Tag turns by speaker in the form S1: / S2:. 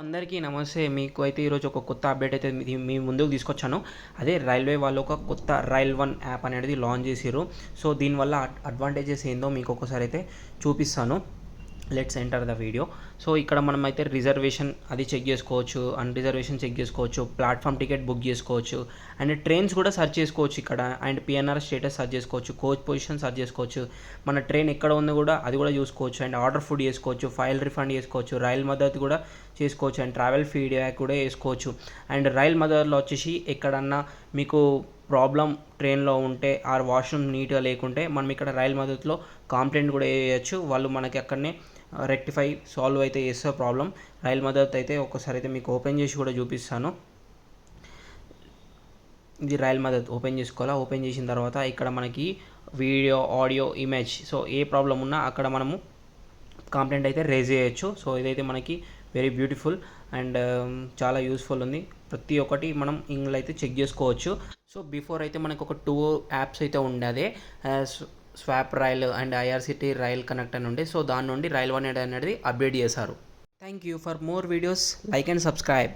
S1: అందరికీ నమస్తే. మీకు అయితే ఈరోజు ఒక కొత్త అప్డేట్ అయితే మీ ముందుకు తీసుకొచ్చాను. అదే రైల్వే వాళ్ళు ఒక కొత్త రైల్ వన్ యాప్ అనేది లాంచ్ చేసిర్రు. సో దీనివల్ల అడ్వాంటేజెస్ ఏందో మీకు ఒకసారి అయితే చూపిస్తాను. Let's enter the video. So ఇక్కడ మనం అయితే రిజర్వేషన్ అది చెక్ చేసుకోవచ్చు, రిజర్వేషన్ చెక్ చేసుకోవచ్చు, ప్లాట్ఫామ్ టికెట్ బుక్ చేసుకోవచ్చు, అండ్ ట్రైన్స్ కూడా సెర్చ్ చేసుకోవచ్చు ఇక్కడ, అండ్ పిఎన్ఆర్ స్టేటస్ సెర్చ్ చేసుకోవచ్చు, కోచ్ పొజిషన్ సెర్చ్ చేసుకోవచ్చు, మన ట్రైన్ ఎక్కడ ఉందో కూడా అది కూడా చూసుకోవచ్చు, అండ్ ఆర్డర్ ఫుడ్ చేసుకోవచ్చు, ఫైల్ రిఫండ్ చేసుకోవచ్చు, రైల్ మద్దతు కూడా చేసుకోవచ్చు, అండ్ ట్రావెల్ ఫీడ్బ్యాక్ కూడా వేసుకోవచ్చు. అండ్ రైల్ మద్దతులో వచ్చేసి ఎక్కడన్నా మీకు ప్రాబ్లం ట్రైన్లో ఉంటే ఆర్ వాష్రూమ్ నీట్గా లేకుంటే మనం ఇక్కడ రైల్ మద్దతులో కంప్లైంట్ కూడా వేయచ్చు. వాళ్ళు మనకి అక్కడనే రెక్టిఫై సాల్వ్ అయితే చేస్తే ప్రాబ్లం. రైల్ మద్దతు అయితే ఒకసారి అయితే మీకు ఓపెన్ చేసి కూడా చూపిస్తాను. ఇది రైల్ మద్దతు ఓపెన్ చేసుకోవాలా. ఓపెన్ చేసిన తర్వాత ఇక్కడ మనకి వీడియో, ఆడియో, ఇమేజ్, సో ఏ ప్రాబ్లం ఉన్నా అక్కడ మనము కంప్లైంట్ అయితే రేజ్ చేయొచ్చు. సో ఇదైతే మనకి వెరీ బ్యూటిఫుల్ అండ్ చాలా యూస్ఫుల్ ఉంది. ప్రతి ఒక్కటి మనం ఇంగ్లో అయితే చెక్ చేసుకోవచ్చు. సో బిఫోర్ అయితే మనకు ఒక 2 యాప్స్ అయితే ఉండేది, swap rail and IRCT rail connect అని ఉండే. సో దాని నుండి రైల్ వన్ అనేది అప్డేట్ చేశారు. Thank you. For more videos like and subscribe.